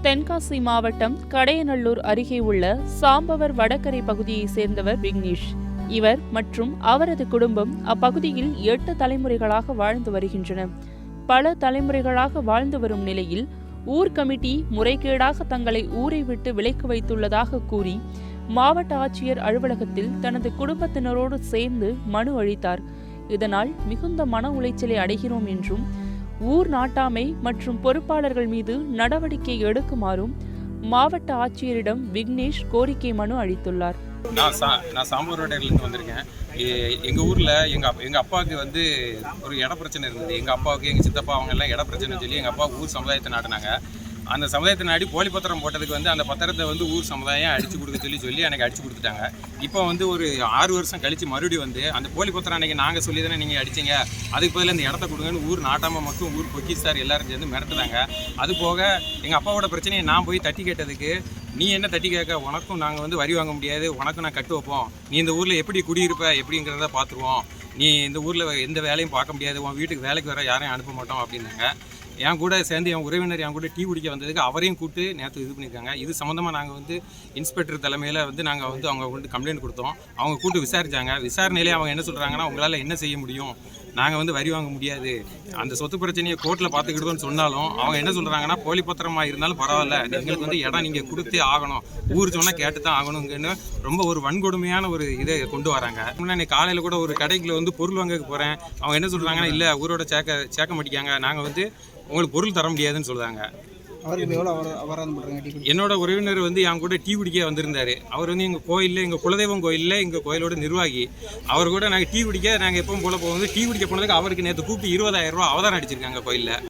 தென்காசி மாவட்டம் கடையநல்லூர் அருகே உள்ள சாம்பவர் வடகரை பகுதியைச் சேர்ந்தவர் விக்னேஷ். இவர் மற்றும் அவரது குடும்பம் அப்பகுதியில் 8 தலைமுறைகளாக வாழ்ந்து வருகின்றனர். பல தலைமுறைகளாக வாழ்ந்து வரும் நிலையில் ஊர் கமிட்டி முறைகேடாக தங்களை ஊரை விட்டு விலக்கி வைத்துள்ளதாக கூறி மாவட்ட ஆட்சியர் அலுவலகத்தில் தனது குடும்பத்தினரோடு சேர்ந்து மனு அளித்தார். இதனால் மிகுந்த மன உளைச்சலை அடைகிறோம் என்றும் ஊர் நாட்டாமை மற்றும் பொறுப்பாளர்கள் மீது நடவடிக்கை எடுக்குமாறும் மாவட்ட ஆட்சியரிடம் விக்னேஷ் கோரிக்கை மனு அளித்துள்ளார். நான் சாம்பூர்லேருந்து வந்திருக்கேன். எங்கள் ஊரில் எங்கள் அப்பாவுக்கு வந்து ஒரு இட பிரச்சனை இருந்தது. எங்கள் அப்பாவுக்கு எங்கள் சித்தப்பா அவங்க எல்லாம் இட பிரச்சனைன்னு சொல்லி எங்கள் அப்பா ஊர் சமுதாயத்தை நாட்டினாங்க. அந்த சமுதாயத்தை நாடி போலி பத்திரம் போட்டதுக்கு வந்து அந்த பத்திரத்தை வந்து ஊர் சமுதாயம் அடித்து கொடுக்க சொல்லி எனக்கு அடித்து கொடுத்துட்டாங்க. இப்போ வந்து ஒரு 6 வருஷம் கழித்து மறுபடியும் வந்து அந்த போலி பத்திரம் அன்றைக்கி நாங்கள் சொல்லி தானே நீங்கள் அடிச்சிங்க, அதுக்கு பதில் அந்த இடத்த கொடுங்கன்னு ஊர் நாட்டாமல் மட்டும் ஊர் பொக்கிஸ் சார் எல்லாரும் சேர்ந்து மிரட்டுறாங்க. அது போக எங்கள் அப்பாவோட பிரச்சனையை நான் போய் தட்டி கேட்டதுக்கு, நீ என்ன தட்டி கேட்க, உனக்கும் நாங்கள் வந்து வரி வாங்க முடியாது, உனக்கும் நான் கட்டு வைப்போம், நீ இந்த ஊரில் எப்படி குடியிருப்ப எப்படிங்கிறத பார்த்துருவோம், நீ இந்த ஊரில் எந்த வேலையும் பார்க்க முடியாது, உன் வீட்டுக்கு வேலைக்கு வர யாரையும் அனுப்ப மாட்டோம் அப்படின்னாங்க. என் கூட சேர்ந்து என் உறவினர் என் கூட டீ குடிக்க வந்ததுக்கு அவரையும் கூப்பிட்டு நேற்று இது பண்ணியிருக்காங்க. இது சம்மந்தமாக நாங்கள் வந்து இன்ஸ்பெக்டர் தலைமையில் வந்து நாங்கள் வந்து அவங்க வந்து கம்ப்ளைண்ட் கொடுத்தோம். அவங்க கூப்பிட்டு விசாரித்தாங்க. விசாரணையிலே அவங்க என்ன சொல்கிறாங்கன்னா, உங்களால் என்ன செய்ய முடியும், நாங்கள் வந்து வரி வாங்க முடியாது, அந்த சொத்து பிரச்சனையை கோர்ட்டில் பார்த்துக்கிட்டோன்னு சொன்னாலும் அவங்க என்ன சொல்கிறாங்கன்னா, போலி பத்திரமாக இருந்தாலும் பரவாயில்ல, எங்களுக்கு வந்து இடம் நீங்கள் கொடுத்தே ஆகணும், ஊர் சொன்னால் கேட்டு தான் ஆகணுங்கன்னு ரொம்ப ஒரு வன்கொடுமையான ஒரு இதை கொண்டு வராங்க. இன்னைக்கு காலையில் கூட ஒரு கடைக்குள்ள வந்து பொருள் வாங்க போகிறேன். அவங்க என்ன சொல்கிறாங்கன்னா, இல்லை ஊரோட சேர்க்க மாட்டேங்காங்க, நாங்கள் வந்து உங்களுக்கு பொருள் தர முடியாதுன்னு சொல்லுவாங்க. என்னோட உறவினர் வந்து என் கூட டீ குடிக்க வந்திருந்தாரு. அவர் வந்து எங்கள் கோயிலில், எங்கள் குலதெய்வம் கோயிலில் எங்கள் கோயிலோட நிர்வாகி. அவர் கூட நாங்கள் டீ குடிக்க நாங்கள் எப்பவும் போல போகும்போது டீ குடிக்க போனதுக்கு அவருக்கு நேற்று கூப்பிட்டு 20,000 ரூபா அவதாரம் அடிச்சிருக்காங்க கோயிலில்.